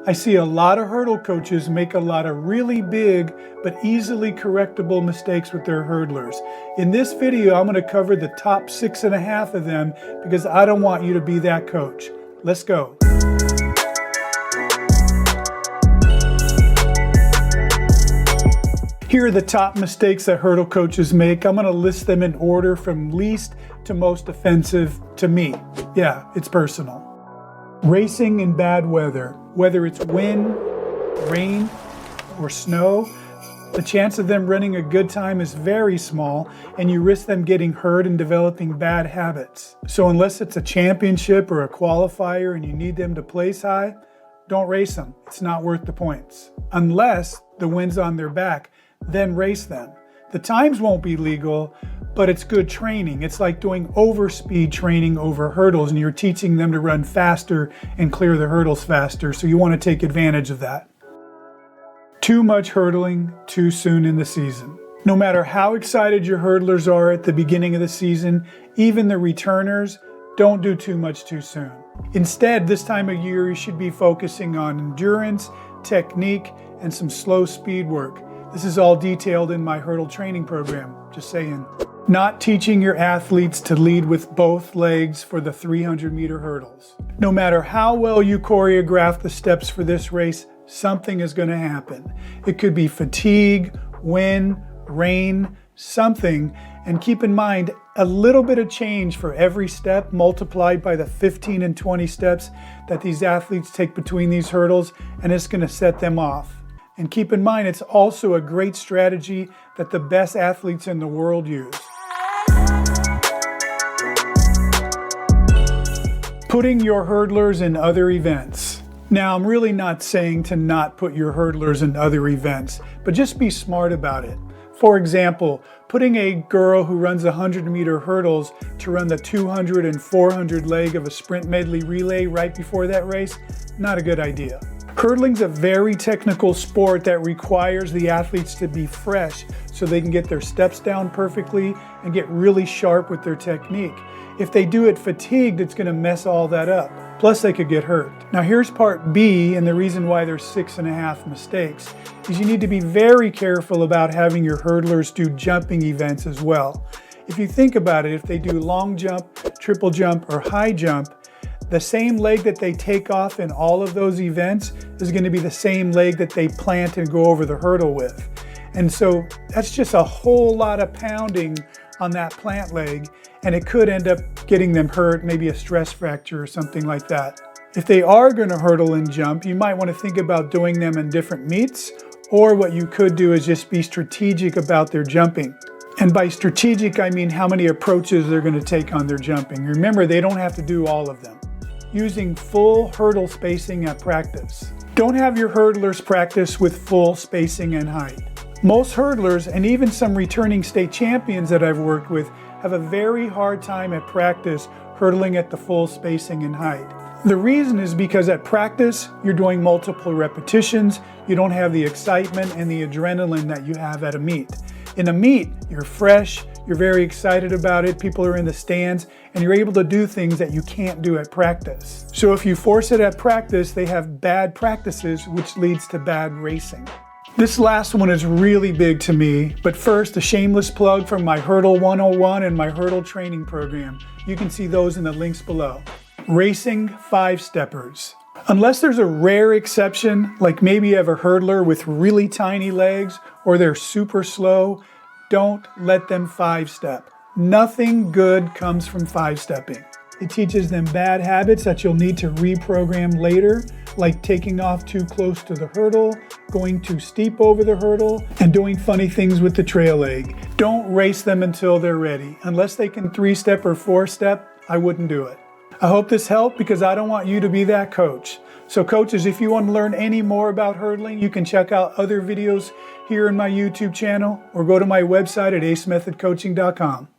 I see a lot of hurdle coaches make a lot of really big but easily correctable mistakes with their hurdlers. In this video, I'm going to cover the top 6.5 of them because I don't want you to be that coach. Let's go. Here are the top mistakes that hurdle coaches make. I'm going to list them in order from least to most offensive to me. Yeah, it's personal. Racing in bad weather. Whether it's wind, rain, or snow, the chance of them running a good time is very small, and you risk them getting hurt and developing bad habits. So unless it's a championship or a qualifier and you need them to place high, don't race them. It's not worth the points. Unless the wind's on their back, then race them. The times won't be legal, but it's good training. It's like doing overspeed training over hurdles, and you're teaching them to run faster and clear the hurdles faster, so you want to take advantage of that. Too much hurdling too soon in the season. No matter how excited your hurdlers are at the beginning of the season, even the returners, don't do too much too soon. Instead, this time of year, you should be focusing on endurance, technique, and some slow speed work. This is all detailed in my hurdle training program, just saying. Not teaching your athletes to lead with both legs for the 300-meter hurdles. No matter how well you choreograph the steps for this race, something is going to happen. It could be fatigue, wind, rain, something. And keep in mind, a little bit of change for every step multiplied by the 15 and 20 steps that these athletes take between these hurdles, and it's going to set them off. And keep in mind, it's also a great strategy that the best athletes in the world use. Putting your hurdlers in other events. Now, I'm really not saying to not put your hurdlers in other events, but just be smart about it. For example, putting a girl who runs 100-meter hurdles to run the 200 and 400 leg of a sprint medley relay right before that race, not a good idea. Hurdling's a very technical sport that requires the athletes to be fresh so they can get their steps down perfectly and get really sharp with their technique. If they do it fatigued, it's going to mess all that up. Plus, they could get hurt. Now, here's part B, and the reason why there's 6.5 mistakes is you need to be very careful about having your hurdlers do jumping events as well. If you think about it, if they do long jump, triple jump, or high jump, the same leg that they take off in all of those events is going to be the same leg that they plant and go over the hurdle with. And so that's just a whole lot of pounding on that plant leg, and it could end up getting them hurt, maybe a stress fracture or something like that. If they are going to hurdle and jump, you might want to think about doing them in different meets, or what you could do is just be strategic about their jumping. And by strategic, I mean how many approaches they're going to take on their jumping. Remember, they don't have to do all of them. Using full hurdle spacing at practice. Don't have your hurdlers practice with full spacing and height. Most hurdlers, and even some returning state champions that I've worked with, have a very hard time at practice hurdling at the full spacing and height. The reason is because at practice, you're doing multiple repetitions, you don't have the excitement and the adrenaline that you have at a meet. In a meet, you're fresh, you're very excited about it, people are in the stands, and you're able to do things that you can't do at practice. So if you force it at practice, they have bad practices, which leads to bad racing. This last one is really big to me, but first, a shameless plug from my Hurdle 101 and my Hurdle training program. You can see those in the links below. Racing 5-steppers. Unless there's a rare exception, like maybe you have a hurdler with really tiny legs or they're super slow, don't let them 5-step. Nothing good comes from 5-stepping. It teaches them bad habits that you'll need to reprogram later, like taking off too close to the hurdle, going too steep over the hurdle, and doing funny things with the trail leg. Don't race them until they're ready. Unless they can 3-step or 4-step, I wouldn't do it. I hope this helped because I don't want you to be that coach. So coaches, if you want to learn any more about hurdling, you can check out other videos here in my YouTube channel or go to my website at acemethodcoaching.com.